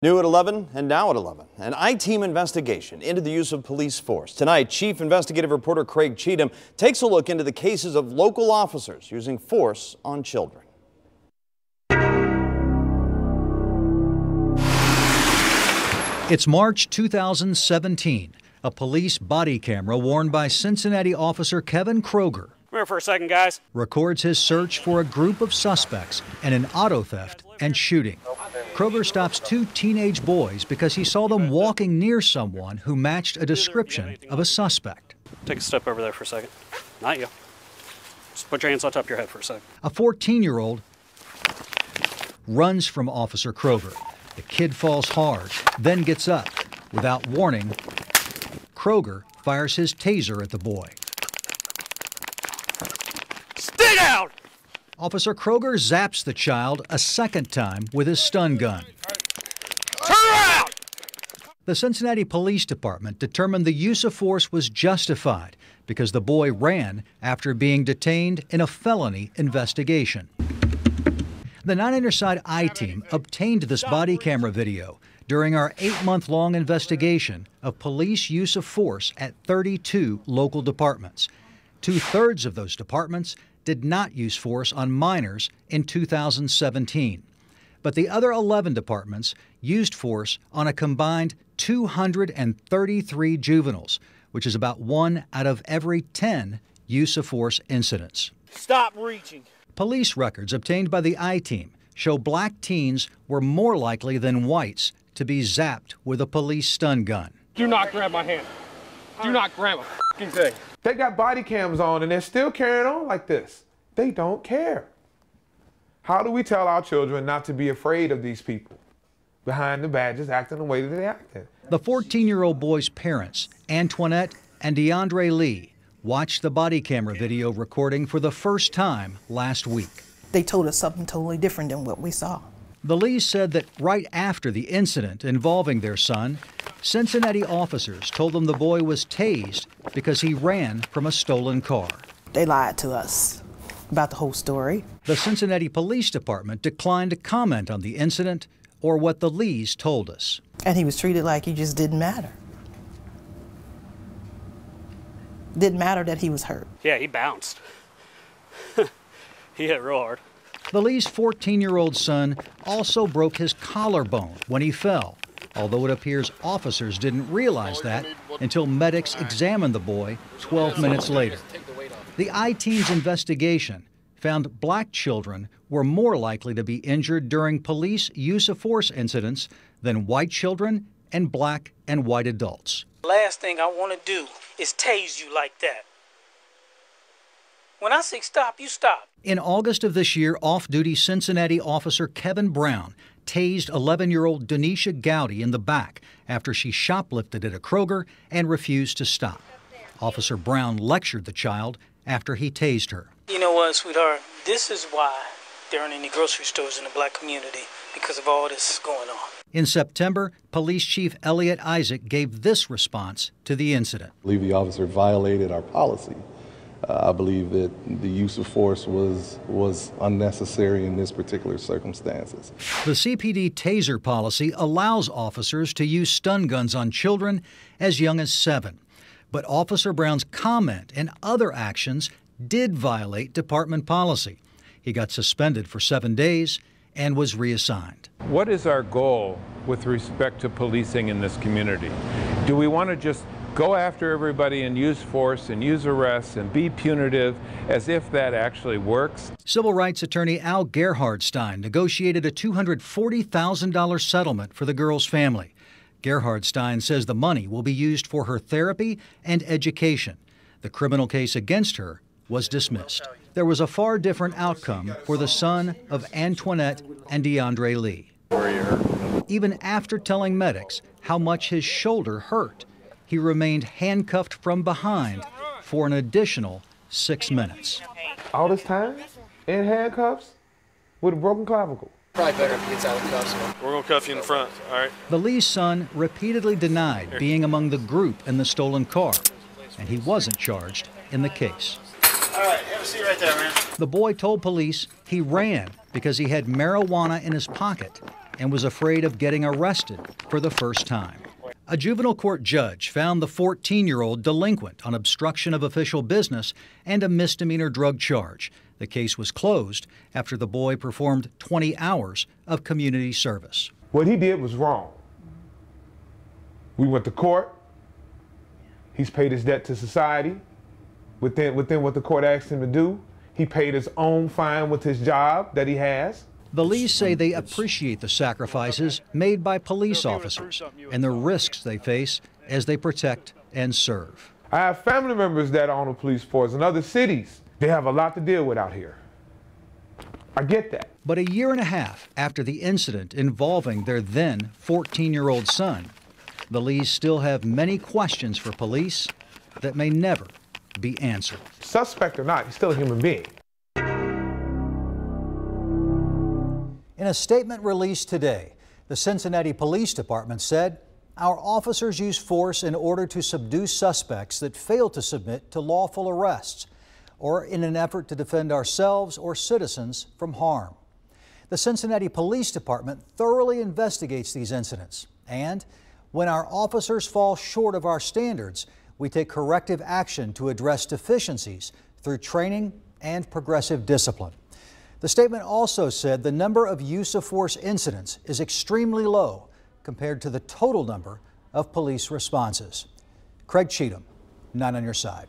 New at 11 and now at 11, an I-team investigation into the use of police force. Tonight, Chief Investigative Reporter Craig Cheatham takes a look into the cases of local officers using force on children. It's March 2017. A police body camera worn by Cincinnati officer Kevin Kroger Come here for a second, guys. records his search for a group of suspects in an auto theft and shooting. Kroger stops two teenage boys because he saw them walking near someone who matched a description of a suspect. Take a step over there for a second. Not you. Just put your hands on top of your head for a second. A 14-year-old runs from Officer Kroger. The kid falls hard, then gets up. Without warning, Kroger fires his taser at the boy. Stay down! Officer Kroger zaps the child a second time with his stun gun. Turn around! The Cincinnati Police Department determined the use of force was justified because the boy ran after being detained in a felony investigation. The 9-Interside I-team obtained this body camera video during our 8-month-long investigation of police use of force at 32 local departments. 2/3 of those departments did not use force on minors in 2017. But the other 11 departments used force on a combined 233 juveniles, which is about 1 out of every 10 use of force incidents. Stop reaching. Police records obtained by the I-team show black teens were more likely than whites to be zapped with a police stun gun. Do not grab my hand. Do not grab a f***ing thing. They got body cams on and they're still carrying on like this. They don't care. How do we tell our children not to be afraid of these people behind the badges acting the way that they acted? The 14-year-old boy's parents, Antoinette and DeAndre Lee, watched the body camera video recording for the first time last week. They told us something totally different than what we saw. The Lees said that right after the incident involving their son, Cincinnati officers told them the boy was tased because he ran from a stolen car. They lied to us about the whole story. The Cincinnati Police Department declined to comment on the incident or what the Lees told us. And he was treated like he just didn't matter. Didn't matter that he was hurt. Yeah, he bounced. He hit real hard. The Lee's 14-year-old son also broke his collarbone when he fell, although it appears officers didn't realize that until medics examined the boy 12 minutes later. The I-team's investigation found black children were more likely to be injured during police use of force incidents than white children and black and white adults. Last thing I want to do is tase you like that. When I say stop, you stop. In August of this year, off-duty Cincinnati officer Kevin Brown tased 11-year-old Denisha Gowdy in the back after she shoplifted at a Kroger and refused to stop. Officer Brown lectured the child after he tased her. You know what, sweetheart? This is why there aren't any grocery stores in the black community, because of all this going on. In September, Police Chief Elliot Isaac gave this response to the incident. I believe the officer violated our policy. I believe that the use of force was unnecessary in this particular circumstances. The CPD taser policy allows officers to use stun guns on children as young as 7. But Officer Brown's comment and other actions did violate department policy. He got suspended for 7 days and was reassigned. What is our goal with respect to policing in this community? Do we want to just go after everybody and use force and use arrests and be punitive as if that actually works? Civil rights attorney Al Gerhardstein negotiated a $240,000 settlement for the girl's family. Gerhardstein says the money will be used for her therapy and education. The criminal case against her was dismissed. There was a far different outcome for the son of Antoinette and DeAndre Lee. Even after telling medics how much his shoulder hurt, he remained handcuffed from behind for an additional 6 minutes. All this time in handcuffs with a broken clavicle. Probably better if he gets out of cuffs. We're going to cuff you in the front, all right? The Lee's son repeatedly denied being among the group in the stolen car, and he wasn't charged in the case. All right, have a seat right there, man. The boy told police he ran because he had marijuana in his pocket and was afraid of getting arrested for the first time. A juvenile court judge found the 14-year-old delinquent on obstruction of official business and a misdemeanor drug charge. The case was closed after the boy performed 20 hours of community service. What he did was wrong. We went to court. He's paid his debt to society within what the court asked him to do. He paid his own fine with his job that he has. The Lees say they appreciate the sacrifices made by police officers and the risks they face as they protect and serve. I have family members that are on the police force in other cities. They have a lot to deal with out here. I get that. But a year and a half after the incident involving their then 14-year-old son, the Lees still have many questions for police that may never be answered. Suspect or not, he's still a human being. In a statement released today, the Cincinnati Police Department said, "Our officers use force in order to subdue suspects that fail to submit to lawful arrests or in an effort to defend ourselves or citizens from harm." The Cincinnati Police Department thoroughly investigates these incidents, and when our officers fall short of our standards, we take corrective action to address deficiencies through training and progressive discipline. The statement also said the number of use of force incidents is extremely low compared to the total number of police responses. Craig Cheatham, 9 on your side.